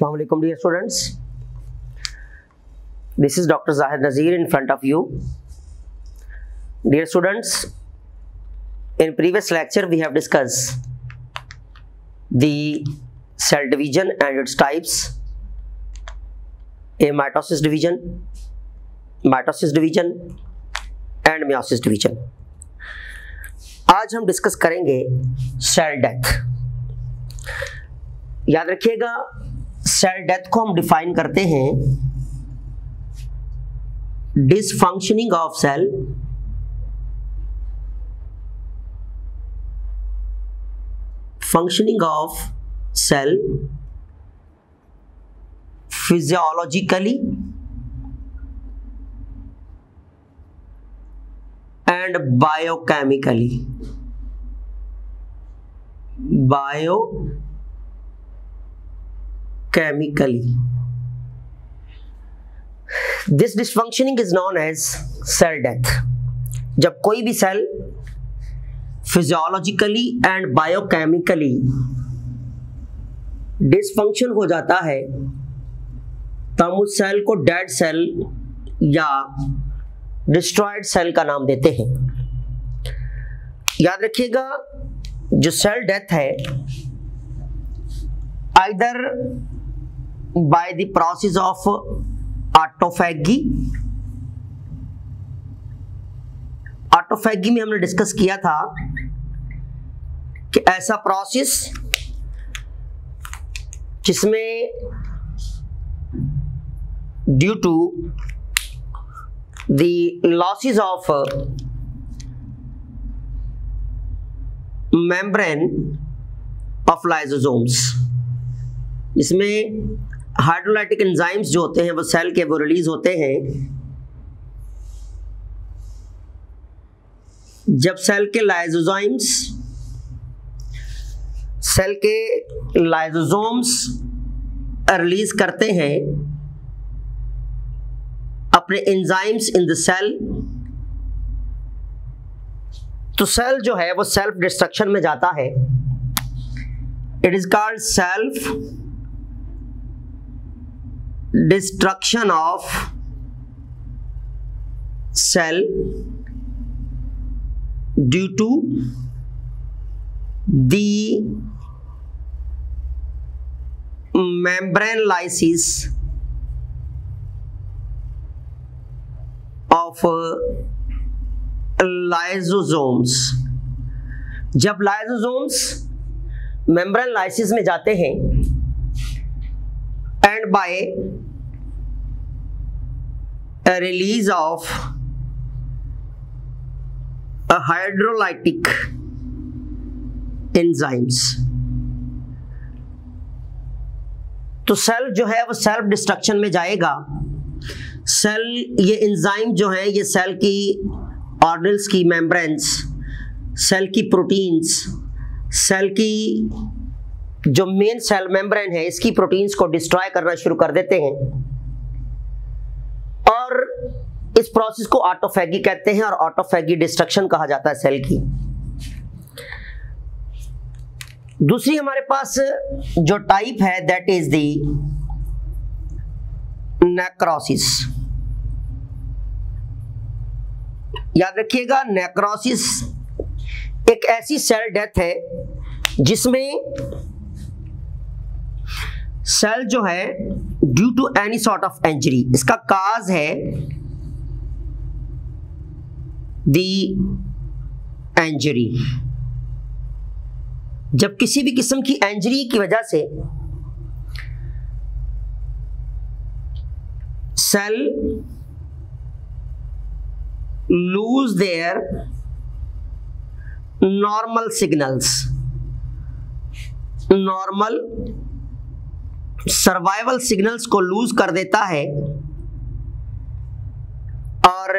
Assalamu alaikum dear students. This is Dr. Zahid Nazir in front of you. Dear students, in previous lecture we have discussed the cell division and its types, a mitosis division and meiosis division. आज हम discuss करेंगे cell death. याद रखिएगा, cell death को हम define करते हैं dysfunctioning of cell, functioning of cell physiologically and biochemically. This dysfunctioning is known as cell death. जब कोई भी cell physiologically and biochemically dysfunction हो जाता है तो हम उस सेल को डेड सेल या डिस्ट्रॉयड सेल का नाम देते हैं। याद रखिएगा, जो सेल डेथ है either by the process of autophagy में हमने डिस्कस किया था कि ऐसा प्रोसेस जिसमें due to the losses of membrane of lysosomes, इसमें हाइड्रोलाइटिक एंजाइम्स जो होते हैं वो सेल के वो रिलीज होते हैं। जब सेल के लाइसोसोम्स रिलीज करते हैं अपने एंजाइम्स इन द सेल, तो सेल जो है वो सेल्फ डिस्ट्रक्शन में जाता है। It is called self destruction of cell due to the membrane lysis of lysosomes. जब लाइसोसोम्स मेम्ब्रेन लाइसिस में जाते हैं and by release of hydrolytic enzymes, तो सेल जो है वो सेल्फ डिस्ट्रक्शन में जाएगा। सेल, ये एंजाइम जो है ये सेल की ऑर्गेनल्स की मेम्ब्रेन्स, सेल की प्रोटीन्स, सेल की जो मेन सेल मेम्ब्रेन है इसकी प्रोटीन्स को डिस्ट्रॉय करना शुरू कर देते हैं और इस प्रोसेस को ऑटोफैगी कहते हैं और ऑटोफैगी डिस्ट्रक्शन कहा जाता है सेल की। दूसरी हमारे पास जो टाइप है दैट इज द नेक्रोसिस। याद रखिएगा, नेक्रोसिस एक ऐसी सेल डेथ है जिसमें सेल जो है due to any sort of injury, इसका काज है दी इंजरी। जब किसी भी किस्म की इंजरी की वजह से cell lose their normal signals, normal survival signals को लूज कर देता है और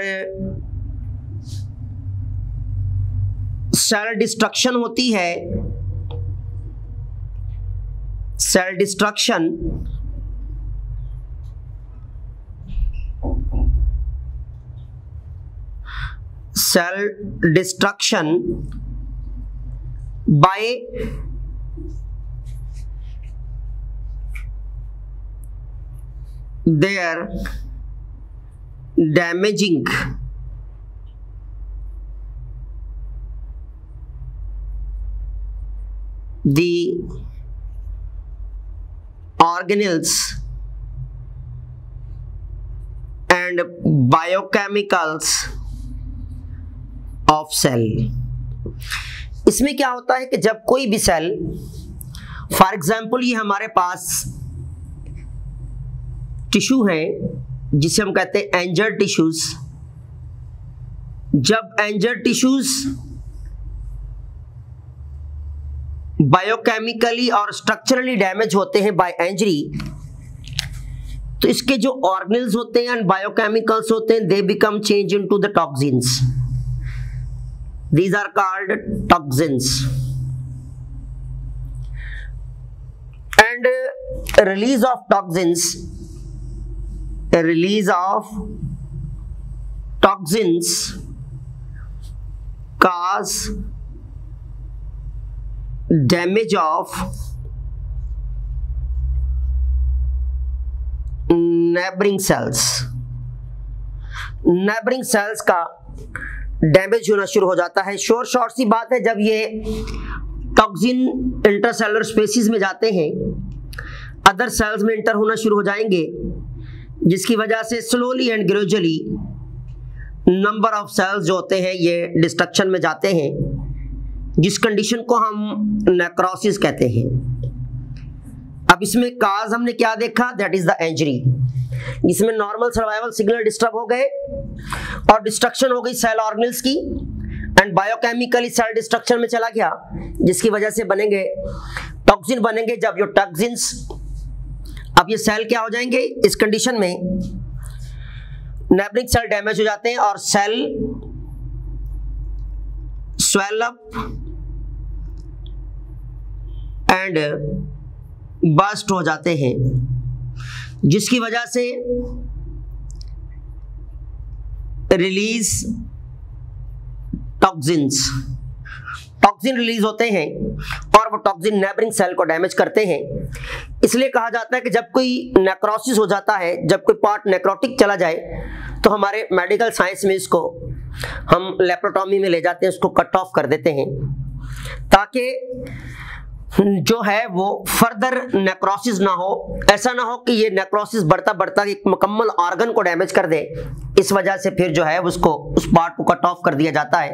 सेल डिस्ट्रक्शन होती है। Cell destruction by their damaging the organelles and biochemicals of cell। इसमें क्या होता है कि जब कोई भी सेल, फॉर एग्जाम्पल ये हमारे पास टिश्यू है जिसे हम कहते हैं इंजर्ड टिश्यूज, जब इंजर्ड टिश्यूज बायोकेमिकली और स्ट्रक्चरली डैमेज होते हैं बाय इंजरी, तो इसके जो ऑर्गेनल्स होते हैं एंड बायोकेमिकल्स होते हैं, they become change into the toxins. These are called toxins, and release of toxins cause damage of neighboring cells का डैमेज होना शुरू हो जाता है। शॉर्ट सी बात है, जब ये टॉक्सिन इंटरसेलुलर स्पेसीज में जाते हैं, अदर सेल्स में इंटर होना शुरू हो जाएंगे, जिसकी वजह से slowly and gradually number of cells जो होते हैं ये डिस्ट्रक्शन में जाते हैं, जिस कंडीशन को हम नेक्रोसिस कहते हैं। अब इसमें काज हमने क्या देखा, दैट इज द इंजरी, इसमें नॉर्मल सर्वाइवल सिग्नल डिस्टर्ब हो गए और डिस्ट्रक्शन हो गई सेल ऑर्गेनल्स की, एंड बायोकेमिकली सेल डिस्ट्रक्शन में चला गया, जिसकी वजह से बनेंगे टॉक्सिन बनेंगे। जब ये टॉक्सिन्स, अब ये सेल क्या हो जाएंगे, इस कंडीशन में नेबरिंग सेल डैमेज हो जाते हैं और cell swell up and burst हो जाते हैं, जिसकी वजह से रिलीज टॉक्सिन रिलीज होते हैं और वो टॉक्सिन नेबरिंग सेल को डैमेज करते हैं। इसलिए कहा जाता है कि जब कोई नेक्रोसिस हो जाता है, जब कोई पार्ट नेक्रोटिक चला जाए, तो हमारे मेडिकल साइंस में इसको हम लेप्रोटॉमी में ले जाते हैं, उसको कट ऑफ कर देते हैं, ताकि जो है वो फर्दर नेक्रोसिस ना हो। ऐसा ना हो कि ये नेक्रोसिस बढ़ता बढ़ता एक मुकम्मल ऑर्गन को डैमेज कर दे, इस वजह से फिर जो है उसको, उस पार्ट को कट ऑफ कर दिया जाता है,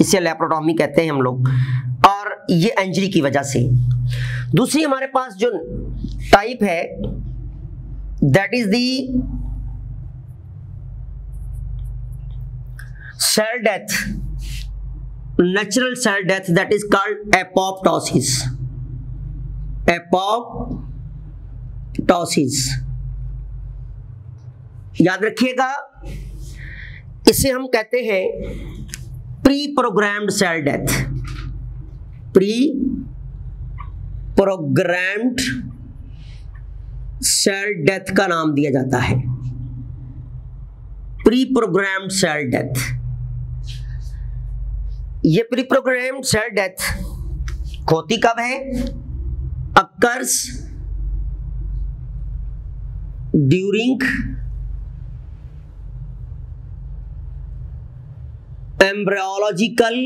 इसे लेप्रोटॉमी कहते हैं हम लोग, और ये इंजरी की वजह से। दूसरी हमारे पास जो टाइप है, that is the cell death, natural cell death, that is called apoptosis. Apoptosis याद रखिएगा, इसे हम कहते हैं pre programmed cell death. Pre programmed cell death का नाम दिया जाता है, प्री प्रोग्राम्ड सेल डेथ। ये प्री प्रोग्राम्ड सेल डेथ होती कब है, occurs during embryological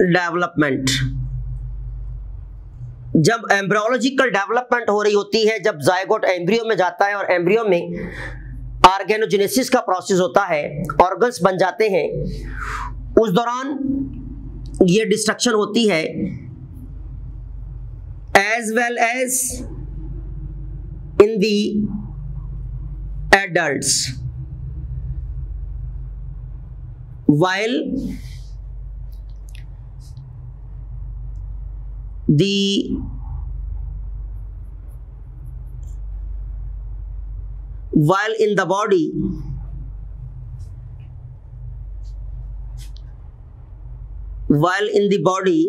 development। जब एम्ब्रियोलॉजिकल डेवलपमेंट हो रही होती है, जब जायगोट एम्ब्रियो में जाता है और एम्ब्रियो में ऑर्गेनोजेनेसिस का प्रोसेस होता है, ऑर्गन्स बन जाते हैं, उस दौरान ये डिस्ट्रक्शन होती है, as well as in the adults, while in the body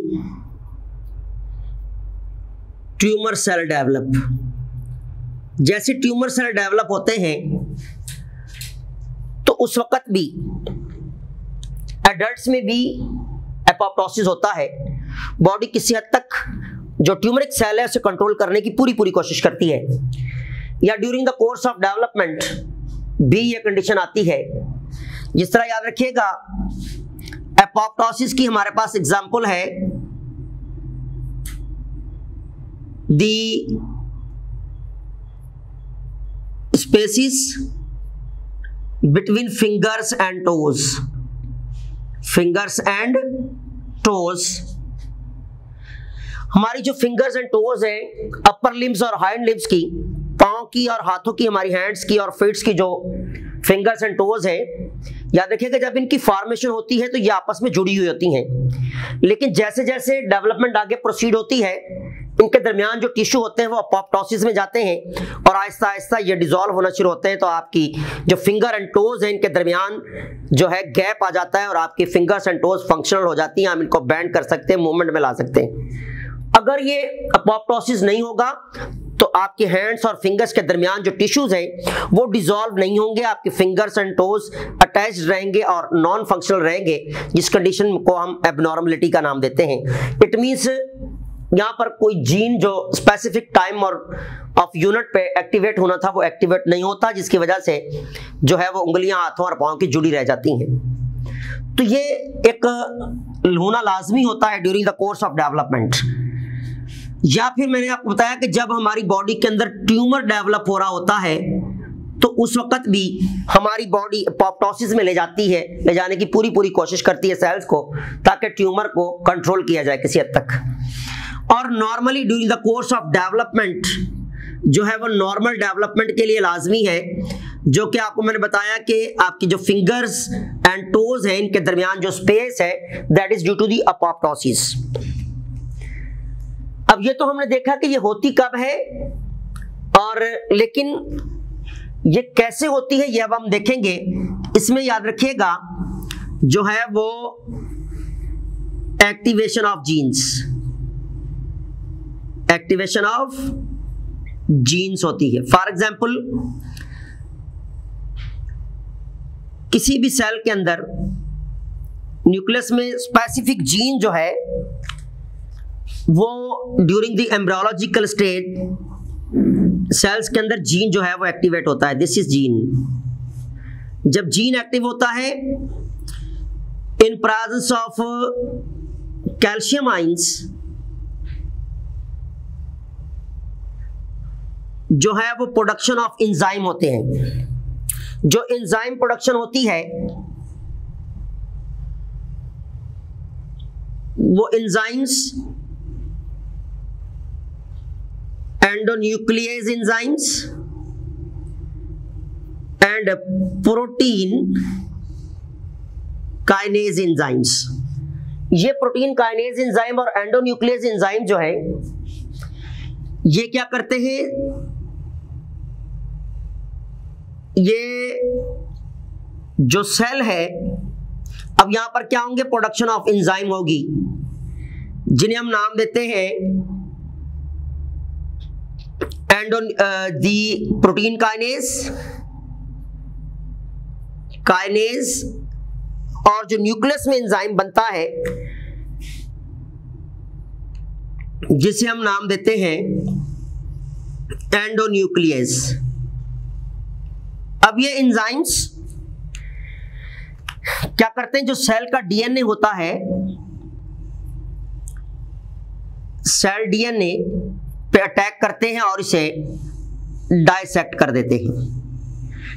tumour cell develop. जैसे ट्यूमर सेल डेवलप होते हैं तो उस वक्त भी एडल्ट्स में भी एपोप्टोसिस होता है, बॉडी किसी हद तक जो ट्यूमरिक सेल है उसे कंट्रोल करने की पूरी कोशिश करती है। या during the course of development भी ये कंडीशन आती है। जिस तरह याद रखिएगा एपोप्टोसिस की हमारे पास एग्जांपल है the spaces between fingers and toes, fingers and toes. हमारी जो फिंगर्स एंड टोज है, अपर लिम्स और हाइंड लिम्स की, पाँव की और हाथों की, हमारी हैंड्स की और फीट्स की जो फिंगर्स एंड टोज है, याद रखिएगा जब इनकी फॉर्मेशन होती है तो ये आपस में जुड़ी हुई होती हैं। लेकिन जैसे जैसे डेवलपमेंट आगे प्रोसीड होती है, इनके दरमियान जो टिश्यू होते हैं वो अपोप्टोसिस में जाते हैं और आहिस्ता आहिस्ता ये डिसॉल्व होना शुरू होते हैं। तो आपकी जो फिंगर एंड टोज है, इनके दरमियान जो है गैप आ जाता है और आपकी फिंगर्स एंड टोज फंक्शनल हो जाती हैं। हम इनको बैंड कर सकते हैं, मूवमेंट में ला सकते हैं। अगर ये अपोप्टोसिस नहीं होगा तो आपके हैंड्स और फिंगर्स के दरमियान जो टिश्यूज हैं वो डिसॉल्व नहीं होंगे, आपके फिंगर्स एंड टोज अटैच्ड रहेंगे और नॉन फंक्शनल रहेंगे, जिस कंडीशन को हम एबनॉर्मलिटी का नाम देते हैं। इट मींस यहाँ पर कोई जीन जो स्पेसिफिक टाइम और ऑफ यूनिट पे एक्टिवेट होना था वो एक्टिवेट नहीं होता, जिसकी वजह से जो है वो उंगलियां हाथों और पाँव की जुड़ी रह जाती हैं। तो ये एक होना लाजमी होता है during the course of development. या फिर मैंने आपको बताया कि जब हमारी बॉडी के अंदर ट्यूमर डेवलप हो रहा होता है तो उस वक्त भी हमारी बॉडी अपोप्टोसिस में ले जाती है, ले जाने की पूरी कोशिश करती है सेल्स को, ताकि ट्यूमर को कंट्रोल किया जाए किसी हद तक। और normally during the course of development जो है वो नॉर्मल डेवलपमेंट के लिए लाजमी है, जो कि आपको मैंने बताया कि आपकी जो फिंगर्स एंड टोज है इनके दरमियान जो स्पेस है that is due to the apoptosis. अब ये तो हमने देखा कि ये होती कब है, और लेकिन ये कैसे होती है ये अब हम देखेंगे। इसमें याद रखिएगा जो है वो activation of genes, activation of genes होती है। फॉर एग्जाम्पल किसी भी सेल के अंदर न्यूक्लियस में स्पेसिफिक जीन जो है वो during the embryological stage cells के अंदर जीन जो है वो एक्टिवेट होता है। This is gene. जब जीन एक्टिव होता है in presence of calcium ions जो है वो प्रोडक्शन ऑफ एंजाइम होते हैं। जो एंजाइम प्रोडक्शन होती है वो enzymes endonuclease enzymes and protein kinase enzymes. ये प्रोटीन काइनेज एंजाइम और एंडोन्यूक्लियस एंजाइम जो है ये क्या करते हैं, ये जो सेल है, अब यहां पर क्या होंगे, प्रोडक्शन ऑफ एंजाइम होगी जिन्हें हम नाम देते हैं दी प्रोटीन काइनेज, और जो न्यूक्लियस में एंजाइम बनता है जिसे हम नाम देते हैं एंडोन्यूक्लियस। अब ये एंजाइम्स क्या करते हैं, जो सेल का डीएनए होता है, सेल डीएनए पे अटैक करते हैं और इसे डाइसेक्ट कर देते हैं।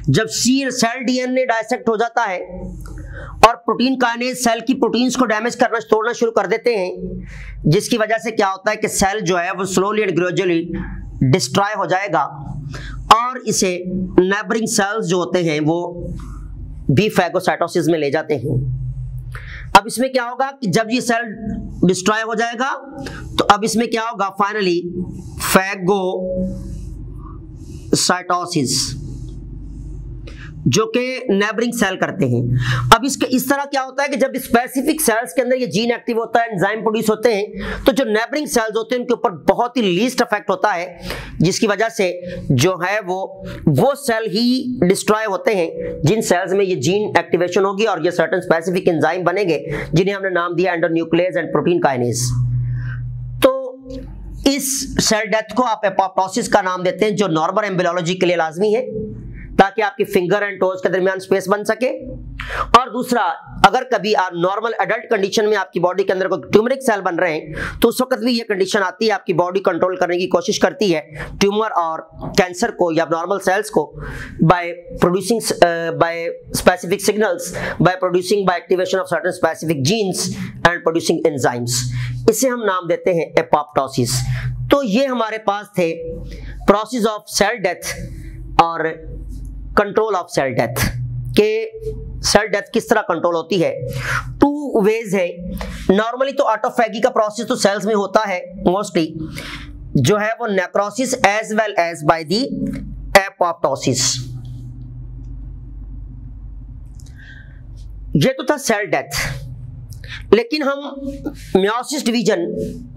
जब सेल डीएनए डाइसेक्ट हो जाता है और प्रोटीन काइनेज सेल की प्रोटीन्स को डैमेज करना, तोड़ना शुरू कर देते हैं, जिसकी वजह से क्या होता है कि सेल जो है वो स्लोली एंड ग्रेजुअली डिस्ट्रॉय हो जाएगा और इसे नेबरिंग सेल्स जो होते हैं वो भी फैगोसाइटोसिस में ले जाते हैं। अब इसमें क्या होगा कि जब ये सेल डिस्ट्रॉय हो जाएगा तो अब इसमें क्या होगा, फाइनली फैगोसाइटोसिस जो कि नेबरिंग सेल करते हैं। अब इसके इस तरह क्या होता है कि जब स्पेसिफिक सेल्स के अंदर ये जीन एक्टिव होता है, एंजाइम प्रोड्यूस होते हैं, तो जो नेबरिंग सेल्स होते हैं उनके ऊपर बहुत ही लीस्ट इफेक्ट होता है, जिसकी वजह से जो है वो सेल ही डिस्ट्रॉय होते हैं जिन सेल्स में ये जीन एक्टिवेशन होगी और ये सर्टेन स्पेसिफिक एंजाइम बनेंगे जिन्हें हमने नाम दिया एंडोन्यूक्लियस एंड प्रोटीन काइनेज। तो इस सेल डेथ को आप एपोप्टोसिस का नाम देते हैं, जो नॉर्मल एम्ब्रियोलॉजी के लिए लाजमी है ताकि आपकी फिंगर एंड टोज के दरमियान स्पेस बन सके। और दूसरा, अगर कभी आप नॉर्मल एडल्ट कंडीशन में आपकी बॉडी के अंदर कोई ट्यूमरिक सेल बन रहे हैं तो उस वक्त भी ये कंडीशन आती है, आपकी बॉडी कंट्रोल करने की कोशिश करती है ट्यूमर और कैंसर को या नॉर्मल सेल्स को by producing by specific signals, by producing by activation of certain specific genes and producing enzymes. इसे हम नाम देते हैं एपोप्टोसिस। तो ये हमारे पास थे प्रोसेस ऑफ सेल डेथ और कंट्रोल ऑफ सेल डेथ के सेल डेथ किस तरह कंट्रोल होती है। टू वेज है। नॉर्मली तो ऑटोफैगी का प्रोसेस तो सेल्स में होता है मोस्टली, जो है वो necrosis as well as by the apoptosis. ये तो था सेल डेथ। लेकिन हम मियोसिस डिवीजन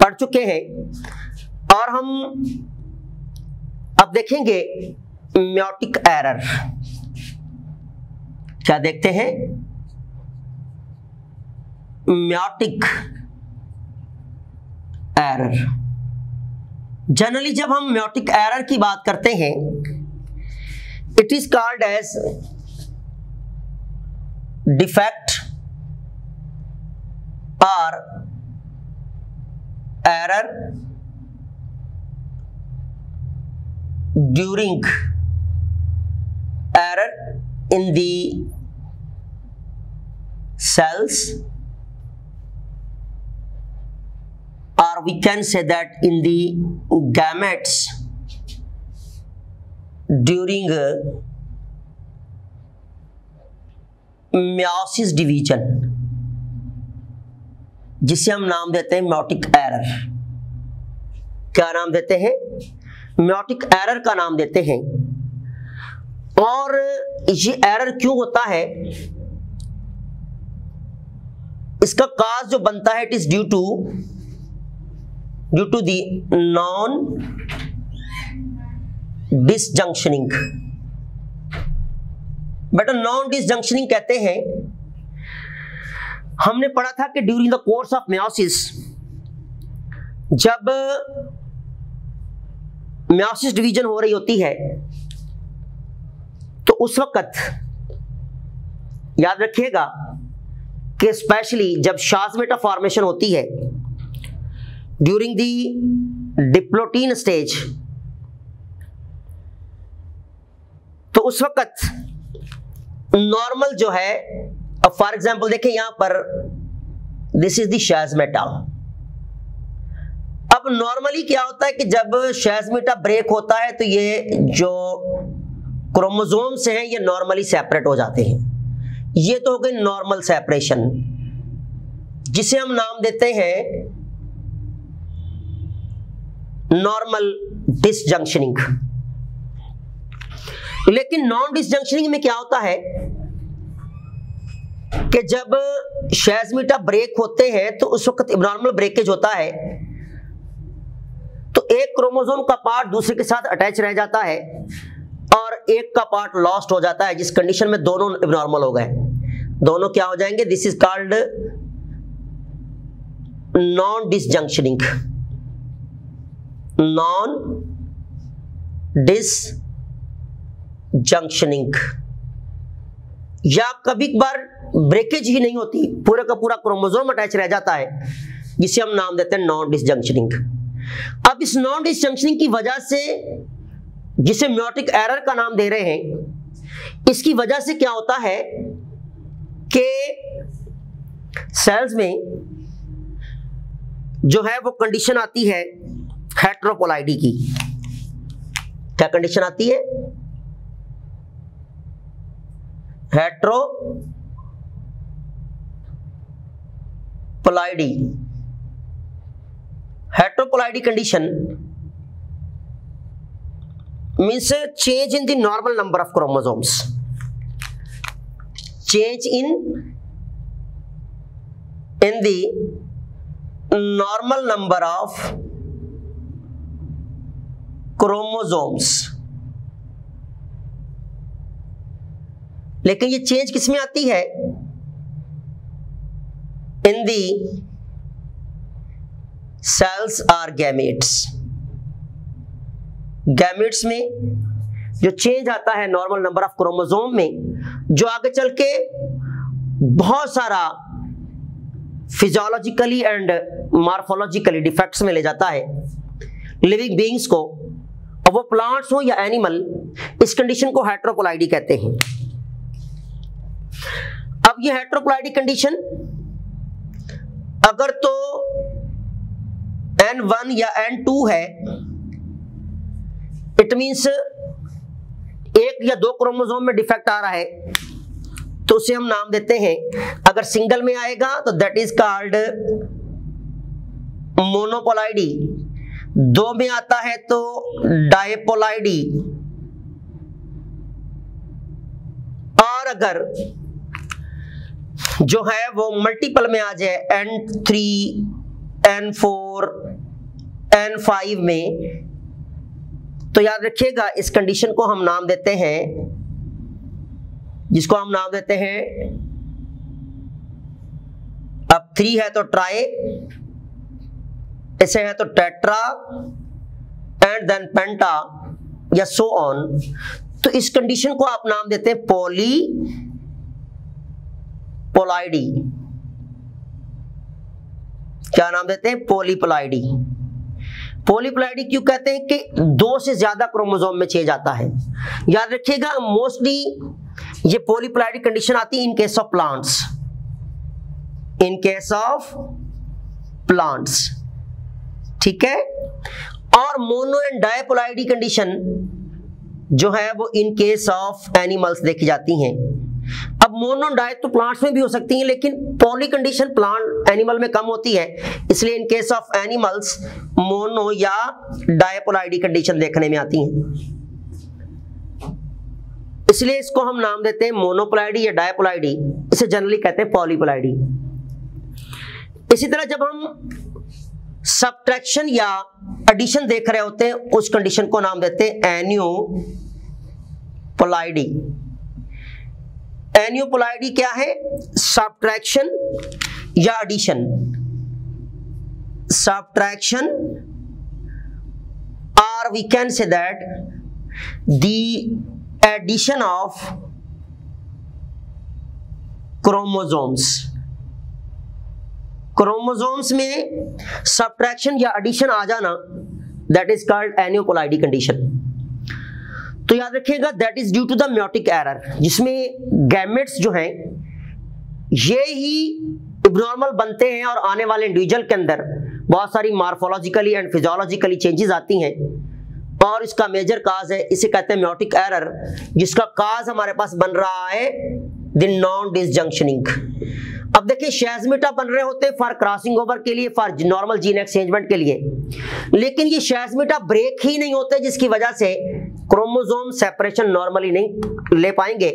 पढ़ चुके हैं और हम अब देखेंगे मियोटिक एरर। क्या देखते हैं? Meiotic error. जनरली जब हम मियोटिक एरर की बात करते हैं, it is called as defect और error during error in the cells, or we can say that in the gametes during meiosis division, जिसे हम नाम देते हैं मियोटिक एरर। क्या नाम देते हैं? मियोटिक एरर का नाम देते हैं। और ये एरर क्यों होता है, इसका काज जो बनता है, it is due to the non disjunctioning. बेटा नॉन डिसजंक्शनिंग कहते हैं, हमने पढ़ा था कि during the course of meiosis, जब मियोसिस डिवीजन हो रही होती है तो उस वक्त याद रखिएगा कि स्पेशली जब शाज़मेटा फॉर्मेशन होती है ड्यूरिंग दी डिप्लोटीन स्टेज, तो उस वक्त नॉर्मल जो है, अब फॉर एग्जांपल देखें यहां पर दिस इज द शाज़मेटा। अब नॉर्मली क्या होता है कि जब शाज़मेटा ब्रेक होता है तो ये जो क्रोमोसोम्स हैं ये नॉर्मली सेपरेट हो जाते हैं। ये तो हो गई नॉर्मल सेपरेशन, जिसे हम नाम देते हैं नॉर्मल डिसजंक्शनिंग। लेकिन नॉन डिसजंक्शनिंग में क्या होता है कि जब शाज़मेटा ब्रेक होते हैं तो उस वक्त एब्नॉर्मल ब्रेकेज होता है, तो एक क्रोमोसोम का पार्ट दूसरे के साथ अटैच रह जाता है और एक का पार्ट लॉस्ट हो जाता है, जिस कंडीशन में दोनों एब्नॉर्मल हो गए, दोनों क्या हो जाएंगे? This is called non disjunctioning. Non disjunctioning. या कभी बार ब्रेकेज ही नहीं होती, पूरा का पूरा क्रोमोसोम अटैच रह जाता है, जिसे हम नाम देते हैं नॉन डिसजंक्शनिंग। अब इस नॉन डिसजंक्शनिंग की वजह से, जिसे मियोटिक एरर का नाम दे रहे हैं, इसकी वजह से क्या होता है कि सेल्स में जो है वो कंडीशन आती है हेट्रोपोलाइडी की। क्या कंडीशन आती है? हेट्रोपोलाइडी। हेट्रोपोलाइडी condition means change in the normal number of chromosomes. Change in the normal number of chromosomes. लेकिन ये चेंज किस में आती है? In the cells or gametes. Gametes में जो चेंज आता है नॉर्मल नंबर ऑफ क्रोमोसोम में, जो आगे चल के बहुत सारा फिजियोलॉजिकली एंड मॉर्फोलॉजिकली डिफेक्ट्स में ले जाता है लिविंग बीइंग्स को, और वो प्लांट्स हो या एनिमल, इस कंडीशन को हेटेरोप्लाइडी कहते हैं। अब ये हेटेरोप्लाइडी कंडीशन अगर तो N1 या N2 है, इट मींस एक या दो क्रोमोसोम में डिफेक्ट आ रहा है, तो उसे हम नाम देते हैं, अगर सिंगल में आएगा तो दैट इज कॉल्ड मोनोपोलाइडी, दो में आता है तो डायपोलाइडी, और अगर जो है वो मल्टीपल में आ जाए N3, N4, N5 में, तो याद रखिएगा इस कंडीशन को हम नाम देते हैं, जिसको हम नाम देते हैं, अब 3 है तो ट्राई, ऐसे है तो टेट्रा एंड देन पेंटा या सो ऑन, तो इस कंडीशन को आप नाम देते हैं पॉलीपोलाइडी। क्या नाम देते हैं? पॉलीपोलाइडी। पॉलीपोलाइडी क्यों कहते हैं? कि दो से ज्यादा क्रोमोसोम में चेंज आता है। याद रखिएगा मोस्टली ये पॉलीपोलाइडी कंडीशन आती है in case of plants, in case of plants, ठीक है। और मोनो एंड डायपोलाइडी कंडीशन जो है वो इन केस ऑफ एनिमल्स देखी जाती हैं। अब मोनो डाय तो प्लांट्स में भी हो सकती हैं, लेकिन पॉली कंडीशन प्लांट एनिमल में कम होती है, इसलिए in case of animals mono या डायपोलाइडी कंडीशन देखने में आती हैं, इसलिए इसको हम नाम देते हैं मोनोपोलाइडी या डायपोलाइडी, इसे जनरली कहते हैं पॉलीपोलाइडी। इसी तरह जब हम सब्ट्रैक्शन या एडिशन देख रहे होते हैं, उस कंडीशन को नाम देते हैं एनियोपोलाइडी। एनियोपोलाइडी क्या है? सब्ट्रैक्शन या एडिशन। सब्ट्रैक्शन, और we can say that the addition of chromosomes. Chromosomes में सब्ट्रैक्शन या एडिशन आ जाना, that is called aneuploidy condition. तो याद रखिएगा that is due to the meiotic error, जिसमें गैमेट्स जो हैं ये ही एब्नॉर्मल बनते हैं और आने वाले इंडिविजुअल के अंदर बहुत सारी मॉर्फोलॉजिकली एंड फिजियोलॉजिकली चेंजेस आती हैं, और इसका मेजर काज है, इसे कहते हैं मेयोटिक एरर, जिसका काज हमारे पास बन रहा है द नॉन डिसजंक्शनिंग। अब देखिए शेज़मेटा बन रहे होते हैं फॉर क्रॉसिंग ओवर के लिए, फॉर नॉर्मल जीन एक्सचेंजमेंट के लिए, लेकिन ये शेज़मेटा ब्रेक ही नहीं होते, जिसकी वजह से क्रोमोसोम सेपरेशन नॉर्मली नहीं ले पाएंगे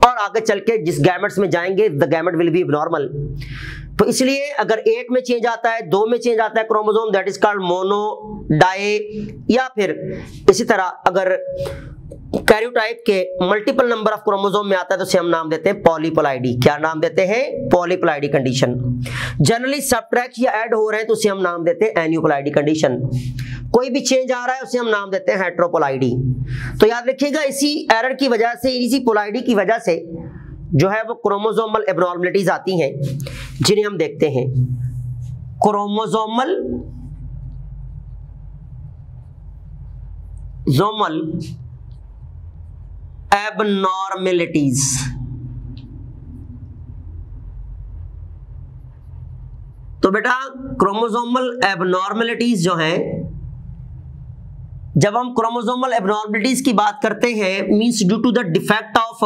और आगे चल के जिस गैमेट्स में जाएंगे the gamete will be abnormal. तो इसलिए अगर एक में चेंज आता है, दो में चेंज आता है chromosome, that is called mono, di, या फिर इसी तरह अगर कैरियोटाइप के मल्टीपल नंबर ऑफ क्रोमोसोम में आता है तो उसे हम नाम देते हैं पॉलीपोलाइडी। क्या नाम देते हैं? पॉलीपोलाइडी कंडीशन। जनरली सब्ट्रैक्ट या ऐड हो रहे हैं तो उसे हम नाम देते हैं एनियोपोलाइडी कंडीशन। कोई भी चेंज आ रहा है उसे हम नाम देते हैं हेटेरोपोलाइडी। तो याद रखिएगा इसी एरर की वजह से, इसी पोलाइडी की वजह से जो है वो क्रोमोसोमल एब्नॉर्मलिटीज आती हैं, जिन्हें हम देखते हैं क्रोमोसोमल एबनॉर्मेलिटीज। तो बेटा क्रोमोसोमल एबनॉर्मेलिटीज जो हैं, जब हम क्रोमोसोमल एबनॉर्मेलिटीज की बात करते हैं, means due to the defect of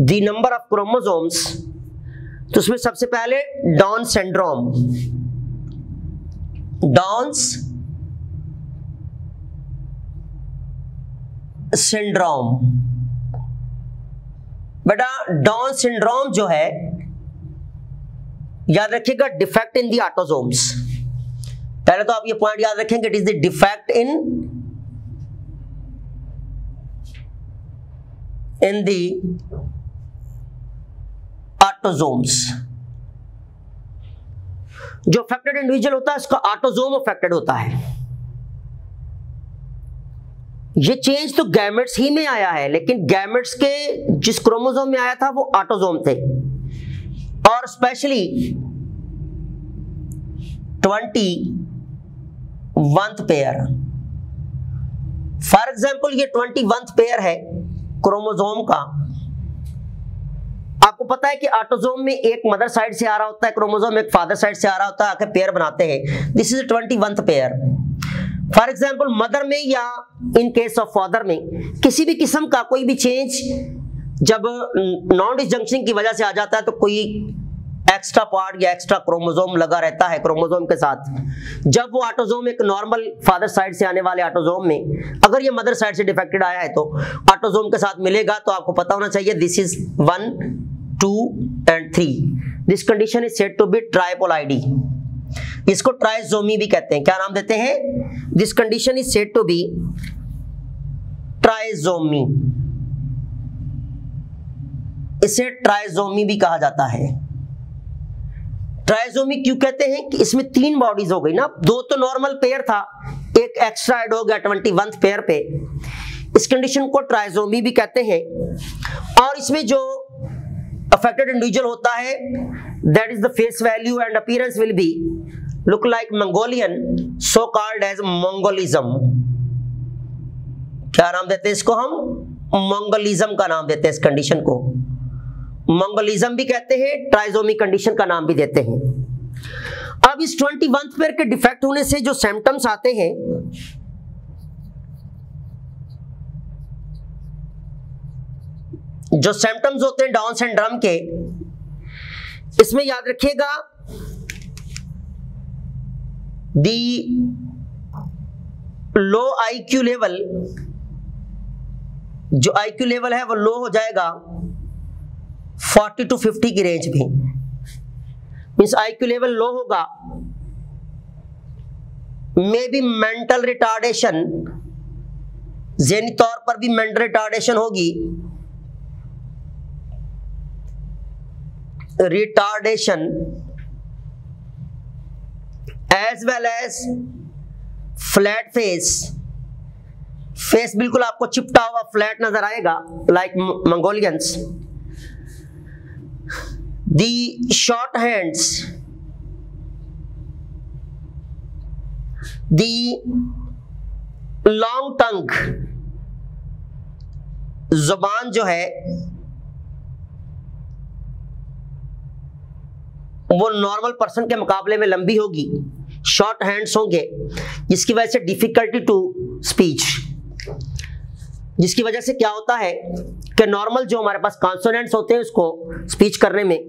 the number of chromosomes, तो उसमें सबसे पहले डाउन सिंड्रोम, डाउन्स सिंड्रोम। बेटा डाउन सिंड्रोम जो है, याद रखिएगा डिफेक्ट इन द ऑटोसोम्स। पहले तो आप ये पॉइंट याद रखेंगे, it is the defect in the autosomes. जो अफेक्टेड इंडिविजुअल होता है उसका ऑटोसोम अफेक्टेड होता है। ये चेंज तो गैमेट्स ही में आया है, लेकिन गैमेट्स के जिस क्रोमोसोम में आया था वो ऑटोसोम थे, और specially 21th pair. For example ये 21th पेयर है क्रोमोसोम का। आपको पता है कि ऑटोसोम में एक मदर साइड से आ रहा होता है क्रोमोसोम, एक फादर साइड से आ रहा होता है, आके पेयर बनाते हैं। This is 21th pair. For example mother में या इन केस ऑफ फादर में किसी भी किस्म का कोई भी चेंज जब नॉन डिसजंक्शन की वजह से आ जाता है तो कोई एक्स्ट्रा पार्ट या एक्स्ट्रा क्रोमोसोम लगा रहता है क्रोमोसोम के साथ। जब वो ऑटोसोम एक नॉर्मल फादर साइड से आने वाले ऑटोसोम में अगर ये मदर साइड से डिफेक्टेड आया है तो ऑटोसोम के साथ मिलेगा। तो आपको पता होना चाहिए this is 1, 2 and 3। This condition is said to be triploidy. इसको ट्राइजोमी भी कहते हैं। क्या नाम देते हैं? This condition is said to be trisomy. इसे ट्राइजोमी भी कहा जाता है। ट्राइजोमी क्यों कहते हैं? कि इसमें 3 बॉडीज हो गई ना, 2 तो नॉर्मल पेयर था, एक एक्स्ट्रा ऐड हो गया 21th पेयर पे। इस कंडीशन को ट्राइजोमी भी कहते हैं। और इसमें जो अफेक्टेड इंडिविजुअल होता है that is the face value and appearance will be look like Mongolian, so called as mongolism. क्या नाम देते हैं इसको? हम मंगोलिज्म का नाम देते हैं इस कंडीशन को। मंगोलिज्म भी कहते हैं, ट्राइजोमी कंडीशन का नाम भी देते हैं। अब इस 21th पेयर के डिफेक्ट होने से जो सिम्टम्स आते हैं जो सिम्टम्स होते हैं डाउन सिंड्रोम के, इसमें याद रखिएगा दी लो IQ लेवल, जो IQ लेवल है वो लो हो जाएगा 40 to 50 की रेंज में। मींस IQ लेवल लो होगा, मे बी मेंटल रिटार्डेशन, ज़हनी तौर पर भी मेंटल रिटार्डेशन होगी, retardation as well as flat face. Face बिल्कुल आपको चिपटा हुआ फ्लैट नजर आएगा like Mongolians. The short hands, the long tongue, जुबान जो है वो नॉर्मल पर्सन के मुकाबले में लंबी होगी, शॉर्ट हैंड्स होंगे, जिसकी वजह से डिफिकल्टी टू स्पीच, जिसकी वजह से क्या होता है कि नॉर्मल जो हमारे पास कॉन्सोनेंट्स होते हैं उसको स्पीच करने में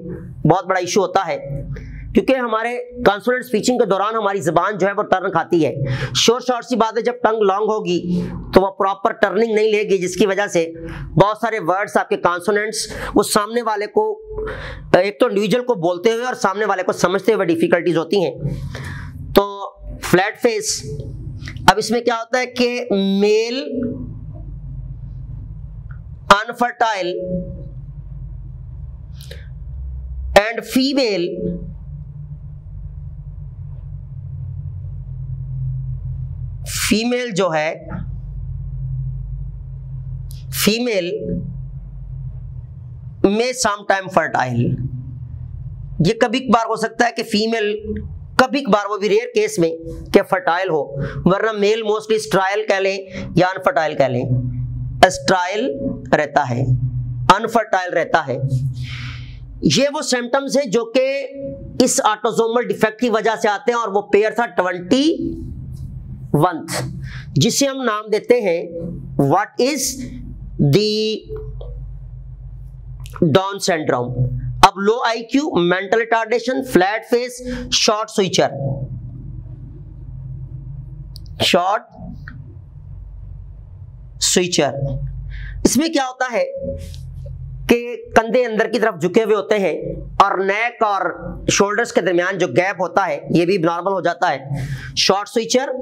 बहुत बड़ा इशू होता है, क्योंकि हमारे कॉन्सोनेंट स्पीचिंग के दौरान हमारी जुबान जो है वो टर्न खाती है। शॉर्ट सी बात है, जब टंग लॉन्ग होगी तो वह प्रॉपर टर्निंग नहीं लेगी, जिसकी वजह से बहुत सारे वर्ड्स आपके कॉन्सोनेंट्स वो सामने वाले को, एक तो इंडिविजुअल को बोलते हुए और सामने वाले को समझते हुए डिफिकल्टीज होती हैं। तो फ्लैट फेस। अब इसमें क्या होता है कि मेल अनफर्टाइल एंड फीमेल जो है, फीमेल में सम टाइम फर्टाइल। ये कभी कभार हो सकता है कि फीमेल कभी कभार, वो भी रेयर केस में, कि फर्टाइल हो, वरना मेल मोस्टली स्ट्राइल कह लें या अनफर्टाइल कह लें। स्ट्राइल रहता है, अनफर्टाइल रहता है। ये वो सिम्टम्स है जो कि इस ऑटोसोमल डिफेक्ट की वजह से आते हैं, और वो पेयर था 21th, जिसे हम नाम देते हैं what is the down syndrome. अब लो IQ, mental retardation, flat face, short switcher. Short switcher, इसमें क्या होता है कि कंधे अंदर की तरफ झुके हुए होते हैं और नेक और शोल्डर्स के दरमियान जो गैप होता है ये भी नॉर्मल हो जाता है। Short switcher.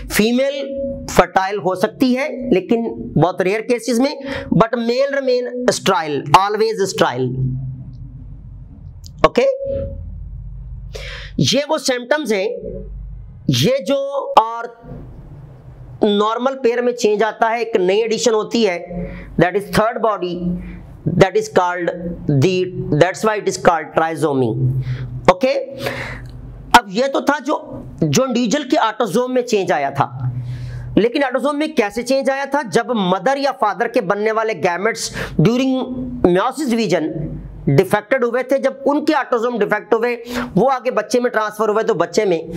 फीमेल फर्टाइल हो सकती है लेकिन बहुत रेयर केसेस में, but male remain sterile, always sterile. Okay, ये वो सिम्टम्स हैं, ये जो, और नॉर्मल पेयर में चेंज आता है, एक नई एडिशन होती है, that is third body, that is called that's why it is called trisomy. Okay, अब ये तो था जो इंडिविजुअल के ऑटोसोम में चेंज आया था, लेकिन ऑटोसोम में कैसे चेंज आया था? जब मदर या फादर के बनने वाले gametes during meiosis division defected हुए थे, जब उनके ऑटोसोम डिफेक्ट हुए, वो आगे बच्चे में ट्रांसफर हुए, तो बच्चे में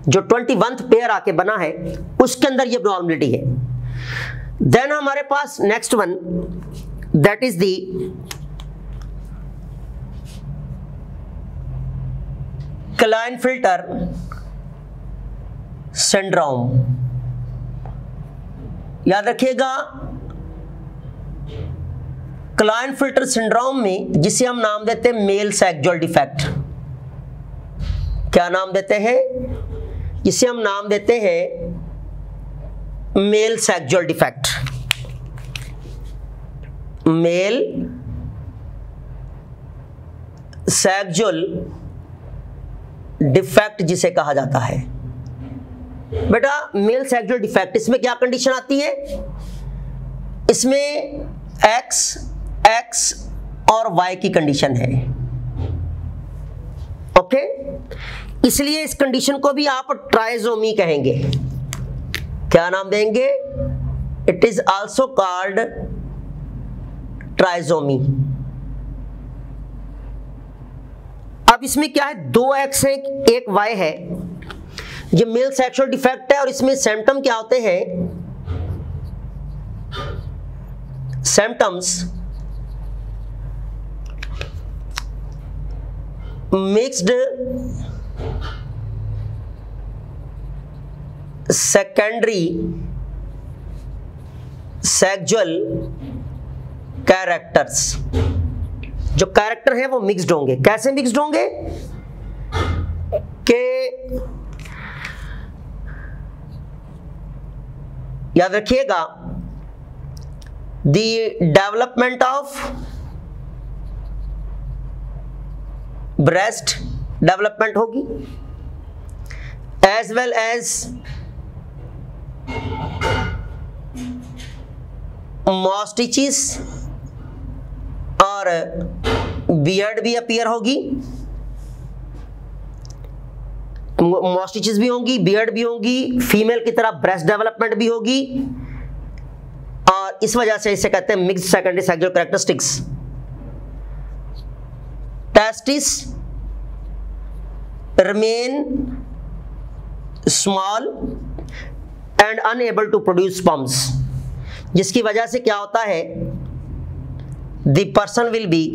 जो 21th पेयर आके बना है उसके अंदर ये नॉर्मलिटी है। देन हमारे पास next one, that is the Klinefelter syndrome. याद रखिएगा, क्लाइनफिल्टर सिंड्रोम में जिसे हम नाम देते हैं मेल सेक्सुअल डिफेक्ट, क्या नाम देते हैं? जिसे हम नाम देते हैं male sexual defect, male sexual defect जिसे कहा जाता है। बेटा मेल सेक्सुअल डिफेक्ट, इसमें क्या कंडीशन आती है? इसमें X और Y की कंडीशन है। ओके, इसलिए इस कंडीशन को भी आप ट्राइसोमी कहेंगे। क्या नाम देंगे? It is also called trisomy. अब इसमें क्या है? 2 X है, 1 Y है। ये मेल सेक्सुअल डिफेक्ट है और इसमें सिम्टम क्या होते हैं? Symptoms mixed secondary sexual characters. जो कैरेक्टर है वो मिक्स्ड होंगे। कैसे मिक्स्ड होंगे? कि याद रखिएगा, the development of breast development होगी, एज वेल एज मॉस्टिचिस और बियर्ड भी अपीयर होगी। मॉस्टिचिस भी होंगी, बियर्ड भी होगी, फीमेल की तरह ब्रेस्ट डेवलपमेंट भी होगी, और इस वजह से इसे कहते हैं mixed secondary sexual characteristics. Testis remain small and unable to produce sperms, जिसकी वजह से क्या होता है? The person will be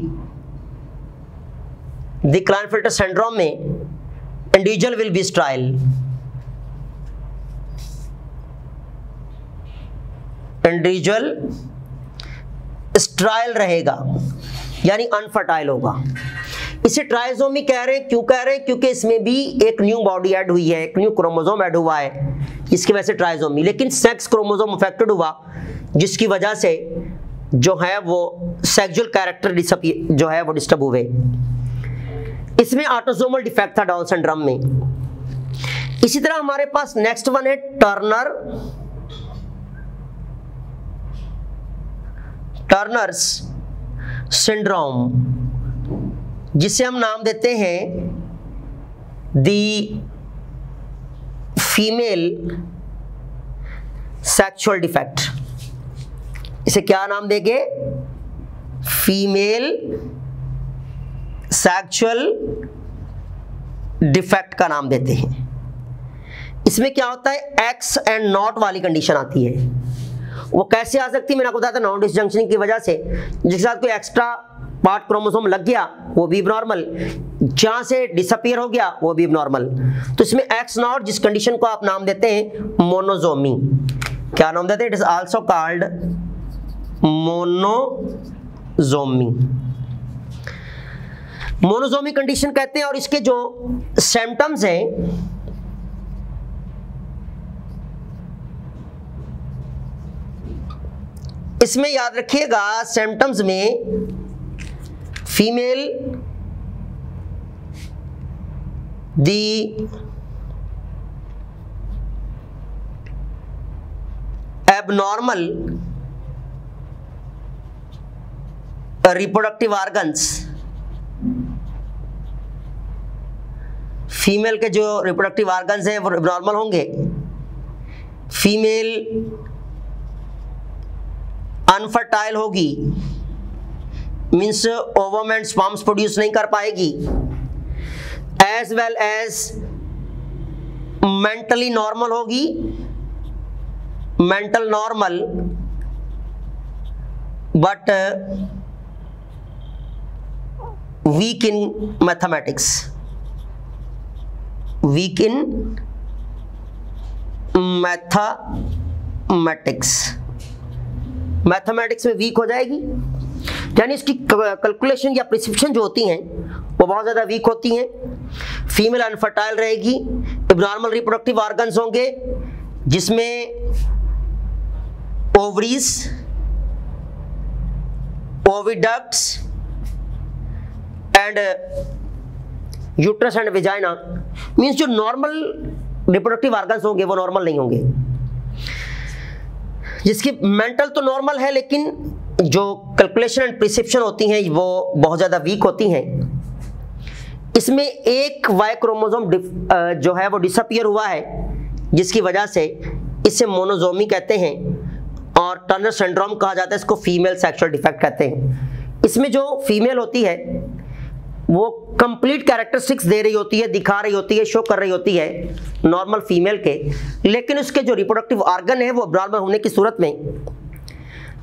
the Klinefelter syndrome में individual will be sterile. Individual sterile रहेगा, यानी अनफर्टाइल होगा। इसे ट्राइसोमी कह रहे हैं। क्यों कह रहे हैं? क्योंकि इसमें भी एक न्यू बॉडी ऐड हुई है, एक न्यू क्रोमोसोम ऐड हुआ है, इसकी वजह से ट्राइसोमी। लेकिन सेक्स क्रोमोसोम अफेक्टेड हुआ, जिसकी वजह से जो है वो सेक्सुअल कैरेक्टर जो है वो डिस्टर्ब हुए। इसमें ऑटोसोमल डिफेक्ट था डाउन सिंड्रोम में। इसी तरह हमारे पास नेक्स्ट वन है टर्नर्स सिंड्रोम, जिसे हम नाम देते हैं दी फीमेल सेक्सुअल डिफेक्ट। इसे क्या नाम देंगे? फीमेल सेक्सुअल डिफेक्ट का नाम देते हैं। इसमें क्या होता है? एक्स एंड नॉट वाली कंडीशन आती है। वो कैसे आ सकती है? मैंने आपको बताया था, नॉन डिसजंक्शनिंग की वजह से, जिसके साथ कोई एक्स्ट्रा पार्ट क्रोमोसोम लग गया वो भी नॉर्मल, जहां से डिसअपीयर हो गया वो भी नॉर्मल। तो इसमें एक्स नॉट, जिस कंडीशन को आप नाम देते हैं मोनोजोमी। क्या नाम देते हैं? It is also called monosomy. Monosomy condition कहते हैं। और इसके जो सिम्टम्स हैं, इसमें याद रखिएगा, सिम्टम्स में female abnormal reproductive organs, female के जो रिप्रोडक्टिव ऑर्गन्स हैं वो एबनॉर्मल होंगे, फीमेल अनफर्टाइल होगी, means ovum and sperms produce नहीं कर पाएगी, as well as mentally normal होगी, mental normal but weak in mathematics, weak in mathematics में वीक हो जाएगी, यानी इसकी कैलकुलेशन या प्रिसिप्शन जो होती हैं वो बहुत ज़्यादा वीक होती हैं। फीमेल अनफर्टाइल रहेगी, एबनॉर्मल रिप्रोडक्टिव ऑर्गन्स होंगे जिसमें ovaries, oviducts and uterus and vagina, means जो नॉर्मल रिप्रोडक्टिव ऑर्गन्स होंगे वो नॉर्मल नहीं होंगे। जिसकी मेंटल तो नॉर्मल है लेकिन जो कैलकुलेशन एंड प्रिसिप्शन होती हैं वो बहुत ज़्यादा वीक होती हैं। इसमें एक वाई क्रोमोसोम जो है वो डिसअपियर हुआ है, जिसकी वजह से इसे मोनोजोमी कहते हैं और टर्नर सिंड्रोम कहा जाता है, इसको फीमेल सेक्सुअल डिफेक्ट कहते हैं। इसमें जो फीमेल होती है वो कंप्लीट कैरेक्टरिस्टिक्स दे रही होती है, दिखा रही होती है, शो कर रही होती है नॉर्मल फीमेल के, लेकिन उसके जो रिप्रोडक्टिव ऑर्गन है वो नॉर्मल होने की सूरत में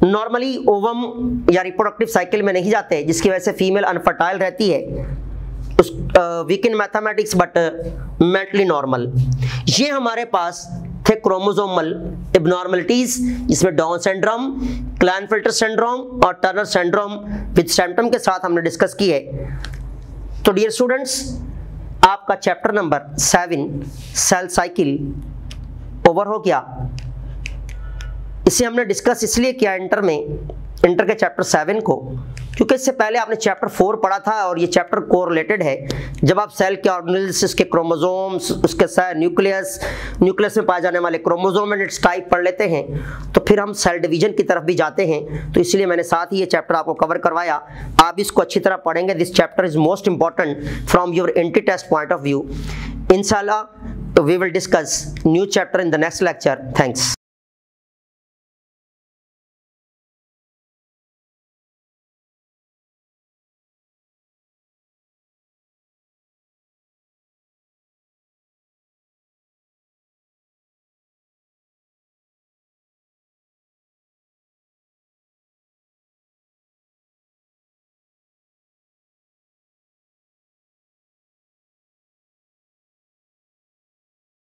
नॉर्मली ओवम या रिप्रोडक्टिव साइकिल में नहीं जाते, जिसकी वजह से फीमेल अनफर्टाइल रहती है, उस weak in mathematics but mentally normal. ये हमारे पास थे क्रोमोसोमल एबनॉर्मलिटीज, जिसमें डाउन सिंड्रोम, क्लाइनफिल्टर सिंड्रोम और टर्नर सिंड्रोम विद सिम्पटम के साथ हमने डिस्कस की है। तो डियर स्टूडेंट्स, आपका chapter number 7 cell cycle over हो गया। इसे हमने डिस्कस इसलिए किया इंटर के चैप्टर 7 को, क्योंकि इससे पहले आपने चैप्टर 4 पढ़ा था और ये चैप्टर कोरिलेटेड है। जब आप सेल के ऑर्गेनेल्स, उसके क्रोमोसोम्स, उसके न्यूक्लियस में पाए जाने वाले क्रोमोसोम एंड इट्स टाइप पढ़ लेते हैं, तो फिर हम सेल डिवीजन की तरफ भी जाते हैं। तो इसलिए मैंने साथ ही ये चैप्टर आपको कवर करवाया। आप इसको अच्छी तरह पढ़ेंगे। This chapter is most important from your entry test point of view. इंशाल्लाह we will discuss new chapter in the next lecture. Thanks.